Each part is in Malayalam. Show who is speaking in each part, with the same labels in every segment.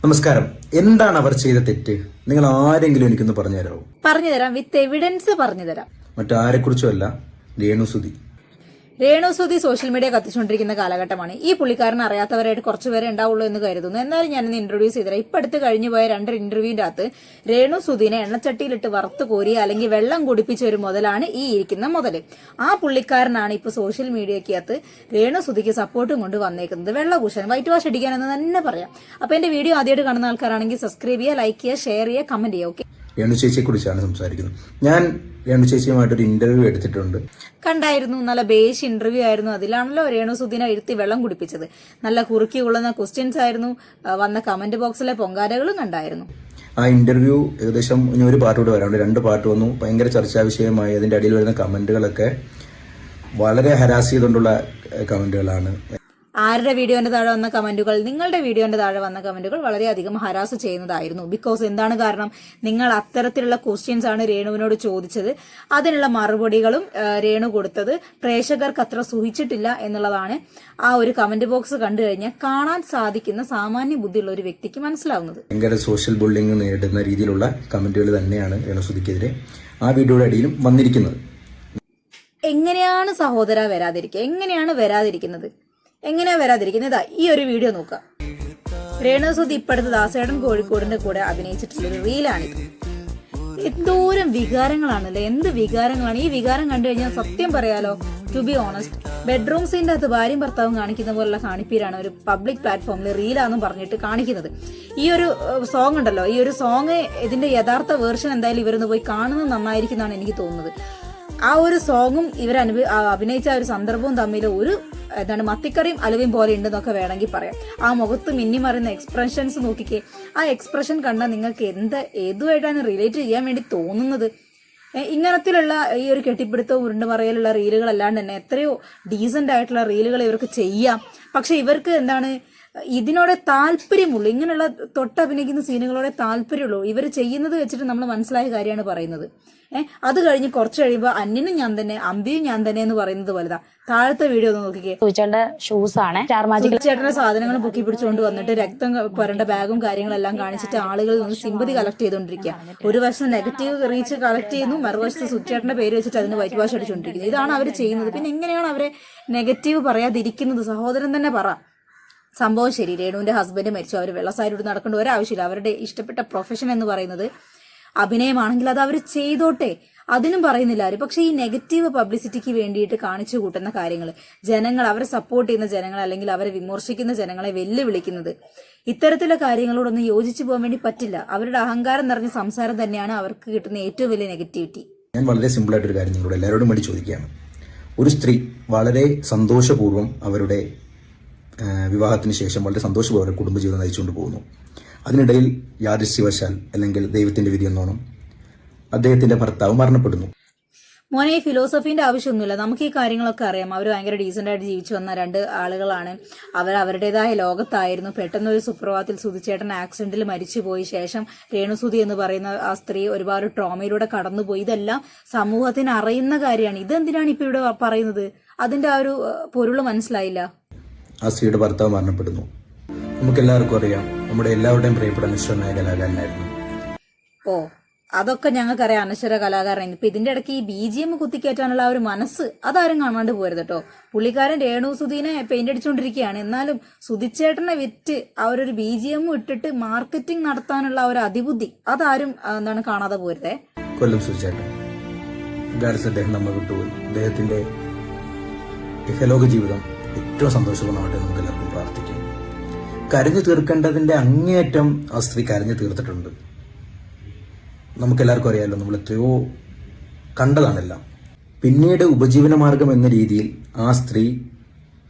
Speaker 1: നമസ്കാരം. എന്താണ് അവർ ചെയ്ത തെറ്റ്? നിങ്ങൾ ആരെങ്കിലും എനിക്കൊന്ന് പറഞ്ഞു തരാമോ?
Speaker 2: പറഞ്ഞുതരാം, വിത്ത് എവിഡൻസ് പറഞ്ഞുതരാം.
Speaker 1: മറ്റാരെക്കുറിച്ചുമല്ല, രേണുസുതി.
Speaker 2: രേണുസുതി സോഷ്യൽ മീഡിയ കത്തിച്ചുകൊണ്ടിരിക്കുന്ന കാലഘട്ടമാണ്. ഈ പുള്ളിക്കാരൻ അറിയാത്തവരായിട്ട് കുറച്ചുപേരെ ഉണ്ടാവുള്ളൂ എന്ന് കരുതുന്നു. എന്നാലും ഞാനിന്ന് ഇൻട്രൊഡ്യൂസ് ചെയ്തത് ഇപ്പൊ അടുത്ത് കഴിഞ്ഞു പോയ 2 ഇന്റർവ്യൂവിന്റെ അകത്ത് രേണുസുതിനെ എണ്ണച്ചട്ടിയിലിട്ട് വറുത്ത് കോരിയ അല്ലെങ്കിൽ വെള്ളം കുടിപ്പിച്ച ഒരു മുതലാണ് ഈ ഇരിക്കുന്ന മുതല്. ആ പുള്ളിക്കാരനാണ് ഇപ്പൊ സോഷ്യൽ മീഡിയക്കകത്ത് രേണുസുതിക്ക് സപ്പോർട്ടും കൊണ്ട് വന്നേക്കുന്നത്. വെള്ളപൂശാൻ, വൈറ്റ് വാഷ് അടിക്കാൻ എന്ന് തന്നെ പറയാം. അപ്പൊ എന്റെ വീഡിയോ ആദ്യമായിട്ട് കാണുന്ന ആൾക്കാരാണെങ്കിൽ സബ്സ്ക്രൈബ് ചെയ്യുക, ലൈക്ക് ചെയ്യുക, ഷെയർ ചെയ്യുക, കമന്റ് ചെയ്യുക. ഓക്കെ,
Speaker 1: രേണു ചേച്ചിയെ കുറിച്ചാണ് സംസാരിക്കുന്നത്. ഞാൻ രേണു ചേച്ചിയുമായിട്ടൊരു ഇന്റർവ്യൂ എടുത്തിട്ടുണ്ട്.
Speaker 2: കണ്ടായിരുന്നു, നല്ല ബേസ് ഇന്റർവ്യൂ ആയിരുന്നു. അതിലാണല്ലോ രേണുസുദിനെ ഇരുത്തി വെള്ളം കുടിപ്പിച്ചത്. നല്ല കുറുക്കി കൊള്ളുന്ന ക്വസ്റ്റ്യൻസ് ആയിരുന്നു. വന്ന കമന്റ് ബോക്സിലെ പൊങ്കാരകളും കണ്ടായിരുന്നു.
Speaker 1: ആ ഇന്റർവ്യൂ ഏകദേശം ഇനി ഒരു പാർട്ട് കൂടെ വരാനുണ്ട്. 2 പാർട്ട് വന്നു. ഭയങ്കര ചർച്ചാ വിഷയമായി. അതിന്റെ അടിയിൽ വരുന്ന കമന്റുകളൊക്കെ വളരെ ഹരാസ് ചെയ്തുകൊണ്ടുള്ള കമന്റുകളാണ്.
Speaker 2: ആരുടെ വീഡിയോന്റെ താഴെ വന്ന കമന്റുകൾ, നിങ്ങളുടെ വീഡിയോന്റെ താഴെ വന്ന കമന്റുകൾ വളരെയധികം ഹരാസ് ചെയ്യുന്നതായിരുന്നു. ബിക്കോസ് എന്താണ് കാരണം? നിങ്ങൾ അത്തരത്തിലുള്ള ക്വസ്റ്റ്യൻസ് ആണ് രേണുവിനോട് ചോദിച്ചത്. അതിനുള്ള മറുപടികളും രേണു കൊടുത്തത് പ്രേക്ഷകർക്ക് അത്ര സുഹിച്ചിട്ടില്ല എന്നുള്ളതാണ് ആ ഒരു കമന്റ് ബോക്സ് കണ്ടു കഴിഞ്ഞാൽ കാണാൻ സാധിക്കുന്ന സാമാന്യ ബുദ്ധിയുള്ള ഒരു വ്യക്തിക്ക് മനസ്സിലാവുന്നത്.
Speaker 1: ഭയങ്കര സോഷ്യൽ ബുള്ളിംഗ് നേരിടുന്ന രീതിയിലുള്ള കമന്റുകൾ തന്നെയാണ് രേണുസുതിക്കെതിരെ ആ വീഡിയോയുടെ അടിയിലും വന്നിരിക്കുന്നത്.
Speaker 2: എങ്ങനെയാണ് സഹോദര വരാതിരിക്കുക? എങ്ങനെയാണ് വരാതിരിക്കുന്നത്? ഇതാ ഈ ഒരു വീഡിയോ നോക്കാം. രേണുസുതി ഇപ്പടുത്ത് ദാസേടൻ കോഴിക്കോടിന്റെ കൂടെ അഭിനയിച്ചിട്ടുള്ളൊരു റീലാണിത്. എന്തോരം വികാരങ്ങളാണല്ലേ, എന്ത് വികാരങ്ങളാണ്! ഈ വികാരം കണ്ടു കഴിഞ്ഞാൽ സത്യം പറയാലോ, ടു ബി ഓണസ്റ്റ്, ബെഡ്റൂം സീന്റെ അകത്ത് ഭാര്യയും ഭർത്താവും കാണിക്കുന്ന പോലുള്ള കാണിപ്പീരാണ് ഒരു പബ്ലിക് പ്ലാറ്റ്ഫോമിൽ റീലാന്നും പറഞ്ഞിട്ട് കാണിക്കുന്നത്. ഈ ഒരു സോങ് ഉണ്ടല്ലോ, ഈ ഒരു സോങ് ഇതിന്റെ യഥാർത്ഥ വേർഷൻ എന്തായാലും ഇവരൊന്ന് പോയി കാണുന്നത് നന്നായിരിക്കുന്നതാണ് എനിക്ക് തോന്നുന്നത്. ആ ഒരു സോങ്ങും ഇവർ അഭിനയിച്ച ഒരു സന്ദർഭവും തമ്മിൽ ഒരു മത്തിക്കറിയും അലുവയും പോലെ ഉണ്ടെന്നൊക്കെ വേണമെങ്കിൽ പറയാം. ആ മുഖത്ത് മിന്നിമറിയുന്ന എക്സ്പ്രഷൻസ് നോക്കിക്കേ. ആ എക്സ്പ്രഷൻ കണ്ടാൽ നിങ്ങൾക്ക് ഏതുമായിട്ടാണ് റിലേറ്റ് ചെയ്യാൻ വേണ്ടി തോന്നുന്നത്? ഇങ്ങനത്തിലുള്ള ഈ ഒരു കെട്ടിപ്പിടുത്തവും ഉരുണ്ടുമറയിലുള്ള റീലുകൾ അല്ലാണ്ട് തന്നെ എത്രയോ ഡീസന്റ് ആയിട്ടുള്ള റീലുകൾ ഇവർക്ക് ചെയ്യാം. പക്ഷെ ഇവർക്ക് ഇതിനോടെ താല്പര്യമുള്ളൂ, ഇങ്ങനെയുള്ള തൊട്ടഭിനയിക്കുന്ന സീനുകളോടെ താല്പര്യമുള്ളൂ. ഇവർ ചെയ്യുന്നത് വെച്ചിട്ട് നമ്മൾ മനസ്സിലായ കാര്യമാണ് പറയുന്നത്. അത് കഴിഞ്ഞ് കുറച്ച് കഴിയുമ്പോൾ അന്യനും ഞാൻ തന്നെ, അമ്പിയും ഞാൻ തന്നെ എന്ന് പറയുന്നത് വലുതാ. താഴത്തെ വീഡിയോ ഒന്ന് നോക്കിക്കേ. ചേട്ടന്റെ സാധനങ്ങൾ പൊക്കി പിടിച്ചുകൊണ്ട് വന്നിട്ട് രക്തം പുരണ്ട ബാഗും കാര്യങ്ങളെല്ലാം കാണിച്ചിട്ട് ആളുകളിൽ നിന്ന് സിമ്പതി കളക്ട് ചെയ്തുകൊണ്ടിരിക്കുക. ഒരു വശം നെഗറ്റീവ് റീച്ച് കളക്ട് ചെയ്യുന്നു, മറുവശത്ത് സുച്ചേട്ടന്റെ പേര് വെച്ചിട്ട് അതിന് വൈറ്റ് വാഷ് അടിച്ചുകൊണ്ടിരിക്കുന്നു. ഇതാണ് അവർ ചെയ്യുന്നത്. പിന്നെ എങ്ങനെയാണ് അവരെ നെഗറ്റീവ് പറയാതിരിക്കുന്നത്? സഹോദരൻ തന്നെ പറ. സംഭവം ശരി, രേണുവിന്റെ ഹസ്ബൻഡ് മരിച്ചു, അവർ വെള്ളസാരിയോട് നടക്കേണ്ട ഒരാവശ്യമില്ല. അവരുടെ ഇഷ്ടപ്പെട്ട പ്രൊഫഷൻ എന്ന് പറയുന്നത് അഭിനയമാണെങ്കിൽ അത് അവർ ചെയ്തോട്ടെ, അതിനും പറയുന്നില്ല ആരും. പക്ഷെ ഈ നെഗറ്റീവ് പബ്ലിസിറ്റിക്ക് വേണ്ടിയിട്ട് കാണിച്ചു കൂട്ടുന്ന കാര്യങ്ങൾ, ജനങ്ങൾ, അവരെ സപ്പോർട്ട് ചെയ്യുന്ന ജനങ്ങൾ അല്ലെങ്കിൽ അവരെ വിമർശിക്കുന്ന ജനങ്ങളെ വെല്ലുവിളിക്കുന്നത്, ഇത്തരത്തിലുള്ള കാര്യങ്ങളോടൊന്നും യോജിച്ചു പോകാൻ വേണ്ടി പറ്റില്ല. അവരുടെ അഹങ്കാരം നിറഞ്ഞ സംസാരം തന്നെയാണ് അവർക്ക് കിട്ടുന്ന ഏറ്റവും വലിയ നെഗറ്റിവിറ്റി.
Speaker 1: ഞാൻ വളരെ സിമ്പിൾ ആയിട്ടൊരു കാര്യം നിങ്ങളോട് എല്ലാവരോടും വേണ്ടി ചോദിക്കുകയാണ്. ഒരു സ്ത്രീ വളരെ സന്തോഷപൂർവ്വം അവരുടെ വിവാഹത്തിന് ശേഷം വളരെ സന്തോഷപൂർവ്വം അവരുടെ കുടുംബജീവിതം നയിച്ചുകൊണ്ട് പോകുന്നു. അതിനിടയിൽ യാദൃശ്യവശാൽ അല്ലെങ്കിൽ ദൈവത്തിന്റെ വിധി എന്നോണം അദ്ദേഹത്തിന്റെ ഭർത്താവ് മരണപ്പെടുന്നു.
Speaker 2: മോനെ, ഈ ഫിലോസഫീന്റെ ആവശ്യമൊന്നുമില്ല. നമുക്ക് ഈ കാര്യങ്ങളൊക്കെ അറിയാം. അവർ ഭയങ്കര ഡീസന്റ് ആയിട്ട് ജീവിച്ചു വന്ന 2 ആളുകളാണ്. അവർ അവരുടേതായ ലോകത്തായിരുന്നു. പെട്ടെന്ന് ഒരു സുപ്രഭാതത്തിൽ സുധിച്ചേട്ടൻ ആക്സിഡന്റിൽ മരിച്ചുപോയി. ശേഷം രേണുസുതി എന്ന് പറയുന്ന ആ സ്ത്രീ ഒരുപാട് ട്രോമയിലൂടെ കടന്നുപോയി. ഇതെല്ലാം സമൂഹത്തിന് അറിയുന്ന കാര്യമാണ്. ഇതെന്തിനാണ് ഇപ്പൊ ഇവിടെ പറയുന്നത്? അതിന്റെ ആ ഒരു പൊരുള് മനസ്സിലായില്ല.
Speaker 1: ആ സ്ത്രീയുടെ ഭർത്താവ് മരണപ്പെടുന്നു. നമുക്ക് എല്ലാവർക്കും അറിയാം, നമ്മുടെ എല്ലാവരുടെയും പ്രിയപ്പെട്ട അനശ്വരനായ കലാകാരനായിരുന്നു.
Speaker 2: ഓ, അതൊക്കെ ഞങ്ങൾക്കറിയാം, അനശ്വര കലാകാരനായിരുന്നു. ഇപ്പൊ ഇതിന്റെ ഇടയ്ക്ക് ഈ BGM കുത്തിക്കയറ്റാനുള്ള ആ ഒരു മനസ്സ് അതാരും കാണാണ്ട് പോരുത് കേട്ടോ. പുള്ളിക്കാരൻ രേണുസുതിനെ പെയിന്റ് അടിച്ചുകൊണ്ടിരിക്കുകയാണ്. എന്നാലും സുധിച്ചേട്ടനെ വിറ്റ് അവരൊരു BGM ഇട്ടിട്ട് മാർക്കറ്റിംഗ് നടത്താനുള്ള ഒരു അതിബുദ്ധി അതാരും കാണാതെ പോരുതേ.
Speaker 1: കൊല്ലം സുധിച്ചേട്ടൻ അദ്ദേഹം നമ്മൾ വിട്ടുപോയി. അദ്ദേഹത്തിന്റെ ഇഹലോക ജീവിതം ഏറ്റവും സന്തോഷപൂർണ്ണമായിട്ട് നമുക്ക് എല്ലാവർക്കും പ്രാർത്ഥിക്കാം. കരഞ്ഞു തീർക്കേണ്ടതിന്റെ അങ്ങേയറ്റം ആ സ്ത്രീ കരഞ്ഞു തീർത്തിട്ടുണ്ട്. നമുക്കെല്ലാവർക്കും അറിയാമല്ലോ, നമ്മൾ എത്രയോ കണ്ടതാണെല്ലാം. പിന്നീട് ഉപജീവനമാർഗം എന്ന രീതിയിൽ ആ സ്ത്രീ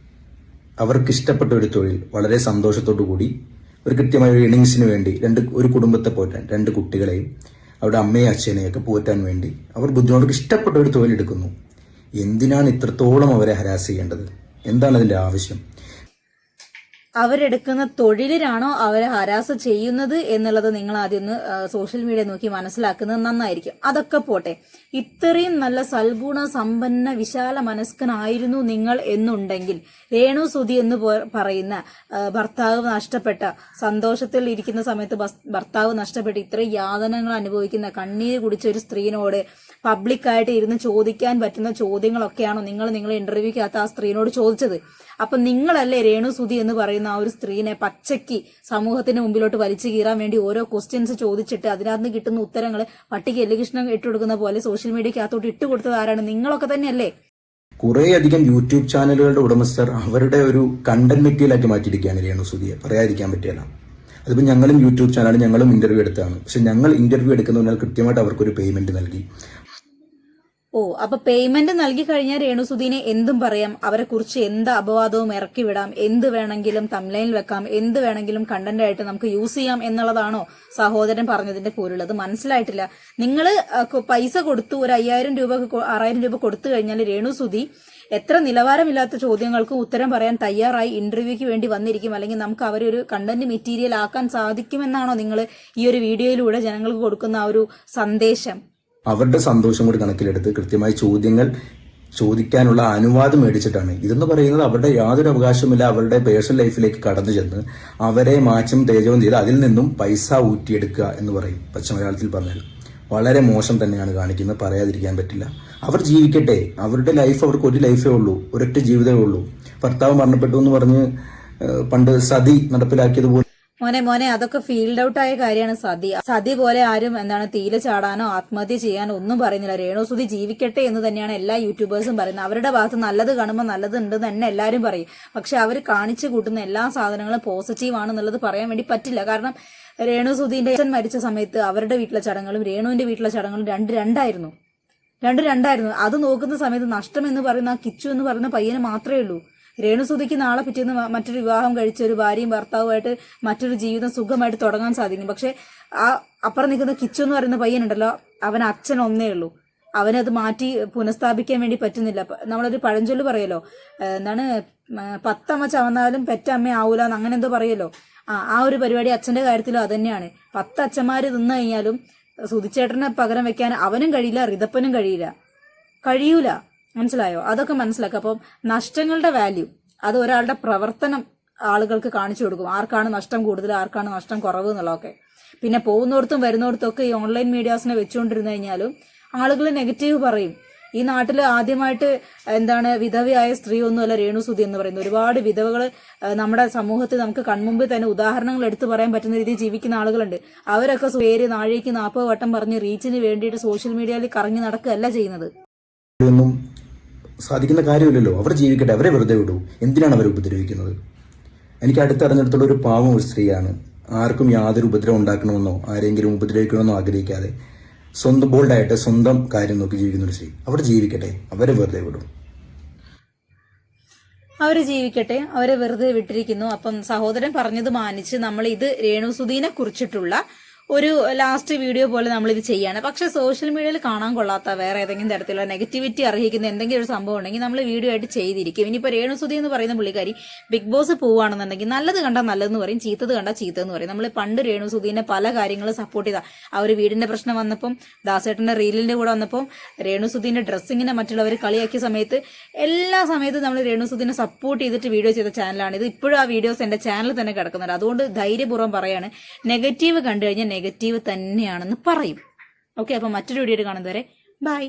Speaker 1: അവർക്കിഷ്ടപ്പെട്ട ഒരു തൊഴിൽ വളരെ സന്തോഷത്തോടു കൂടി ഒരു കൃത്യമായ ഒരു ഇണിങ്സിന് വേണ്ടി ഒരു കുടുംബത്തെ പോറ്റാൻ, 2 കുട്ടികളെയും അവരുടെ അമ്മയും അച്ഛനെയൊക്കെ പോറ്റാൻ വേണ്ടി അവർ ബുദ്ധിമുട്ട് ഇഷ്ടപ്പെട്ട ഒരു തൊഴിലെടുക്കുന്നു. എന്തിനാണ് ഇത്രത്തോളം അവരെ ഹരാസ് ചെയ്യേണ്ടത്? എന്താണ് അതിന്റെ ആവശ്യം?
Speaker 2: അവരെടുക്കുന്ന തൊഴിലിനാണോ അവരെ ഹരാസ് ചെയ്യുന്നത് എന്നുള്ളത് നിങ്ങൾ ആദ്യം ഒന്ന് സോഷ്യൽ മീഡിയ നോക്കി മനസ്സിലാക്കുന്നത് നന്നായിരിക്കും. അതൊക്കെ പോട്ടെ, ഇത്രയും നല്ല സൽഗുണ സമ്പന്ന വിശാല മനസ്കനായിരുന്നു നിങ്ങൾ എന്നുണ്ടെങ്കിൽ രേണു സുധി എന്ന് പറയുന്ന ഭർത്താവ് നഷ്ടപ്പെട്ട, സന്തോഷത്തിൽ ഇരിക്കുന്ന സമയത്ത് ഭർത്താവ് നഷ്ടപ്പെട്ട് ഇത്രയും യാതനകൾ അനുഭവിക്കുന്ന, കണ്ണീര് കുടിച്ച ഒരു സ്ത്രീനോട് പബ്ലിക്കായിട്ട് ഇരുന്ന് ചോദിക്കാൻ പറ്റുന്ന ചോദ്യങ്ങളൊക്കെയാണോ നിങ്ങളെ ഇന്റർവ്യൂക്കകത്ത് ആ സ്ത്രീനോട് ചോദിച്ചത്? അപ്പൊ നിങ്ങളല്ലേ രേണു സുധി എന്ന് പറയുന്ന ആ ഒരു സ്ത്രീനെ പച്ചയ്ക്ക് സമൂഹത്തിന് മുമ്പിലോട്ട് വലിച്ചു കീറാൻ വേണ്ടി ഓരോ ക്വസ്റ്റ്യൻസ് ചോദിച്ചിട്ട് അതിനകത്ത് കിട്ടുന്ന ഉത്തരങ്ങൾ പട്ടിക്ക് എല്ലുകൃഷ്ണൻ ഇട്ടുകൊടുക്കുന്ന പോലെ സോഷ്യൽ മീഡിയക്കകത്തോട്ട് ഇട്ടുകൊടുത്തത് ആരാണ്? നിങ്ങളൊക്കെ തന്നെയല്ലേ?
Speaker 1: കുറേയധികം യൂട്യൂബ് ചാനലുകളുടെ ഉടമസ്ഥർ അവരുടെ ഒരു കണ്ടന്റ് മെറ്റീരിയലാക്കി മാറ്റിയിരിക്കുകയാണ് രേണു സുധിയെ. പറയാതിരിക്കാൻ പറ്റില്ല. അതിപ്പോൾ ഞങ്ങളും യൂട്യൂബ് ചാനൽ, ഞങ്ങളും ഇന്റർവ്യൂ എടുത്താണ്. പക്ഷെ ഞങ്ങൾ ഇന്റർവ്യൂ എടുക്കുന്നതിനാൽ കൃത്യമായിട്ട് അവർക്കൊരു പേയ്മെന്റ് നൽകി.
Speaker 2: അപ്പൊ പേയ്മെന്റ് നൽകി കഴിഞ്ഞാൽ രേണു സുധീനെ എന്തും പറയാം, അവരെ കുറിച്ച് എന്ത് അപവാദവും ഇറക്കി വിടാം, എന്ത് വേണമെങ്കിലും തംബ്ലൈനിൽ വെക്കാം, എന്ത് വേണമെങ്കിലും കണ്ടന്റ് ആയിട്ട് നമുക്ക് യൂസ് ചെയ്യാം എന്നുള്ളതാണോ സഹോദരൻ പറഞ്ഞതിന്റെ പോലുള്ളത്? മനസ്സിലായിട്ടില്ല. നിങ്ങൾ പൈസ കൊടുത്തു, ഒരു 5,000 രൂപ 6,000 രൂപ കൊടുത്തു കഴിഞ്ഞാൽ രേണു സുധി എത്ര നിലവാരമില്ലാത്ത ചോദ്യങ്ങൾക്കും ഉത്തരം പറയാൻ തയ്യാറായി ഇന്റർവ്യൂക്ക് വേണ്ടി വന്നിരിക്കും. അല്ലെങ്കിൽ നമുക്ക് അവരെ ഒരു കണ്ടന്റ് മെറ്റീരിയൽ ആക്കാൻ സാധിക്കുമെന്നാണോ നിങ്ങൾ ഈ ഒരു വീഡിയോയിലൂടെ ജനങ്ങൾക്ക് കൊടുക്കുന്ന ആ ഒരു സന്ദേശം?
Speaker 1: അവരുടെ സന്തോഷം കൂടി കണക്കിലെടുത്ത് കൃത്യമായി ചോദ്യങ്ങൾ ചോദിക്കാനുള്ള അനുവാദം മേടിച്ചിട്ടാണ്. ഇതെന്ന് പറയുന്നത് അവരുടെ യാതൊരു അവകാശമില്ല അവരുടെ പേഴ്സണൽ ലൈഫിലേക്ക് കടന്നു ചെന്ന് അവരെ മാച്ചും തേജവും ചെയ്ത് അതിൽ നിന്നും പൈസ ഊറ്റിയെടുക്കുക എന്ന് പറയും. പച്ചമലയാളത്തിൽ പറഞ്ഞാൽ വളരെ മോശം തന്നെയാണ് കാണിക്കുന്നത്, പറയാതിരിക്കാൻ പറ്റില്ല. അവർ ജീവിക്കട്ടെ, അവരുടെ ലൈഫ്, അവർക്ക് ഒരു ലൈഫേ ഉള്ളൂ, ഒരൊറ്റ ജീവിതമേ ഉള്ളൂ. ഭർത്താവ് മരണപ്പെട്ടു എന്ന് പറഞ്ഞ് പണ്ട് സതി നടപ്പിലാക്കിയതുപോലെ
Speaker 2: മോനെ അതൊക്കെ ഫീൽഡ് ഔട്ട് ആയ കാര്യമാണ്. സതി പോലെ ആരും തീയില് ചാടാനോ ആത്മഹത്യ ചെയ്യാനോ ഒന്നും പറയുന്നില്ല. രേണു സുധി ജീവിക്കട്ടെ എന്ന് തന്നെയാണ് എല്ലാ യൂട്യൂബേഴ്സും പറയുന്നത്. അവരുടെ ഭാഗത്ത് നല്ലത് കാണുമ്പോൾ നല്ലത് ഉണ്ടെന്ന് തന്നെ എല്ലാവരും പറയും. പക്ഷെ അവർ കാണിച്ചു കൂട്ടുന്ന എല്ലാ സാധനങ്ങളും പോസിറ്റീവ് ആണെന്നുള്ളത് പറയാൻ വേണ്ടി പറ്റില്ല. കാരണം രേണു സുധീന്റെ അച്ഛൻ മരിച്ച സമയത്ത് അവരുടെ വീട്ടിലെ ചടങ്ങുകളും രേണുവിന്റെ വീട്ടിലെ ചടങ്ങുകളും രണ്ടായിരുന്നു. അത് നോക്കുന്ന സമയത്ത് നഷ്ടം എന്ന് പറയുന്ന ആ കിച്ചു എന്ന് പറയുന്ന പയ്യന് മാത്രമേ ഉള്ളൂ. രേണു സുധിക്ക് നാളെ പിറ്റേന്ന് മറ്റൊരു വിവാഹം കഴിച്ച ഒരു ഭാര്യയും ഭർത്താവുമായിട്ട് മറ്റൊരു ജീവിതം സുഖമായിട്ട് തുടങ്ങാൻ സാധിക്കും. പക്ഷെ ആ അപ്പുറം നിൽക്കുന്ന കിച്ചു എന്ന് പറയുന്ന പയ്യനുണ്ടല്ലോ, അവൻ അച്ഛൻ ഒന്നേ ഉള്ളൂ. അവനത് മാറ്റി പുനഃസ്ഥാപിക്കാൻ വേണ്ടി പറ്റുന്നില്ല. നമ്മളൊരു പഴഞ്ചൊല്ല് പറയല്ലോ, 10 അമ്മ ചവന്നാലും പെറ്റമ്മ ആവൂലെന്ന്, അങ്ങനെ എന്തോ പറയല്ലോ. ആ ഒരു പരിപാടി അച്ഛന്റെ കാര്യത്തിലും അതന്നെയാണ്. 10 അച്ഛന്മാര് തിന്നു കഴിഞ്ഞാലും സുധിച്ചേട്ടനെ പകരം വെക്കാൻ അവനും കഴിയില്ല, റിതപ്പനും കഴിയൂല. മനസ്സിലായോ? അതൊക്കെ മനസ്സിലാക്കുക. അപ്പം നഷ്ടങ്ങളുടെ വാല്യൂ അത് ഒരാളുടെ പ്രവർത്തനം ആളുകൾക്ക് കാണിച്ചു കൊടുക്കും. ആർക്കാണ് നഷ്ടം കൂടുതൽ, ആർക്കാണ് നഷ്ടം കുറവ് എന്നുള്ളതൊക്കെ. പിന്നെ പോകുന്നിടത്തും വരുന്നിടത്തും ഒക്കെ ഈ ഓൺലൈൻ മീഡിയാസിനെ വെച്ചുകൊണ്ടിരുന്നു കഴിഞ്ഞാലും ആളുകൾ നെഗറ്റീവ് പറയും. ഈ നാട്ടിൽ ആദ്യമായിട്ട് വിധവയായ സ്ത്രീ ഒന്നുമല്ല രേണു സുധി എന്ന് പറയുന്നത്. ഒരുപാട് വിധവകൾ നമ്മുടെ സമൂഹത്തിൽ നമുക്ക് കൺമുമ്പിൽ തന്നെ ഉദാഹരണങ്ങൾ എടുത്തു പറയാൻ പറ്റുന്ന രീതിയിൽ ജീവിക്കുന്ന ആളുകളുണ്ട്. അവരൊക്കെ പേര് നാഴേക്ക് 40 വട്ടം പറഞ്ഞ് റീച്ചിന് വേണ്ടിയിട്ട് സോഷ്യൽ മീഡിയയിൽ കറങ്ങി നടക്കുകയല്ല ചെയ്യുന്നത്.
Speaker 1: സാധിക്കുന്ന കാര്യമില്ലല്ലോ. അവർ ജീവിക്കട്ടെ, അവരെ വെറുതെ വിടൂ. എന്തിനാണ് അവരെ ഉപദ്രവിക്കുന്നത്? എനിക്ക് അടുത്തറിഞ്ഞിടത്തുള്ള ഒരു പാവം ഒരു സ്ത്രീയാണ്. ആർക്കും യാതൊരു ഉപദ്രവം ഉണ്ടാക്കണമെന്നോ ആരെങ്കിലും ഉപദ്രവിക്കണമെന്നോ ആഗ്രഹിക്കാതെ സ്വന്തം ബോൾഡായിട്ട് സ്വന്തം കാര്യം നോക്കി ജീവിക്കുന്ന ഒരു സ്ത്രീ. അവർ ജീവിക്കട്ടെ, അവരെ വെറുതെ വിടും.
Speaker 2: അവരെ വെറുതെ വിട്ടിരിക്കുന്നു. അപ്പം സഹോദരൻ പറഞ്ഞത് മാനിച്ച് നമ്മൾ ഇത് രേണു സുധീനെ കുറിച്ചിട്ടുള്ള ഒരു ലാസ്റ്റ് വീഡിയോ പോലെ നമ്മൾ ഇത് ചെയ്യാണ്. പക്ഷെ സോഷ്യൽ മീഡിയയിൽ കാണാൻ കൊള്ളാത്ത വേറെ ഏതെങ്കിലും തരത്തിലുള്ള നെഗറ്റിവിറ്റി അർഹിക്കുന്ന എന്തെങ്കിലും ഒരു സംഭവം ഉണ്ടെങ്കിൽ നമ്മൾ വീഡിയോ ആയിട്ട് ചെയ്തിരിക്കും. ഇനിയിപ്പോൾ രേണു സുധി എന്ന് പറയുന്ന പുള്ളിക്കാരി ബിഗ് ബോസ് പോവുകയാണെന്നുണ്ടെങ്കിൽ നല്ലത് കണ്ടാൽ നല്ലതെന്ന് പറയും, ചീത്തത് കണ്ടാൽ ചീത്തതെന്ന് പറയും. നമ്മൾ പണ്ട് രേണു സുധീനെ പല കാര്യങ്ങളും സപ്പോർട്ട് ചെയ്ത ആ ഒരു വീടിന്റെ പ്രശ്നം വന്നപ്പം, ദാസേട്ടന്റെ റീലിന്റെ കൂടെ വന്നപ്പം, രേണു സുധീന്റെ ഡ്രസ്സിങ്ങിനെ മറ്റുള്ളവർ കളിയാക്കിയ സമയത്ത് എല്ലാ സമയത്തും നമ്മൾ രേണു സുധീനെ സപ്പോർട്ട് ചെയ്തിട്ട് വീഡിയോ ചെയ്ത ചാനലാണ് ഇത്. ഇപ്പോഴും ആ വീഡിയോസ് എന്റെ ചാനലിൽ തന്നെ കിടക്കുന്നുണ്ട്. അതുകൊണ്ട് ധൈര്യപൂർവ്വം പറയാണ്, നെഗറ്റീവ് കണ്ടു കഴിഞ്ഞാൽ നെഗറ്റീവ് തന്നെയാണെന്ന് പറയും. ഓക്കെ, അപ്പൊ മറ്റൊരു വീഡിയോ കാണുന്നവരെ ബൈ.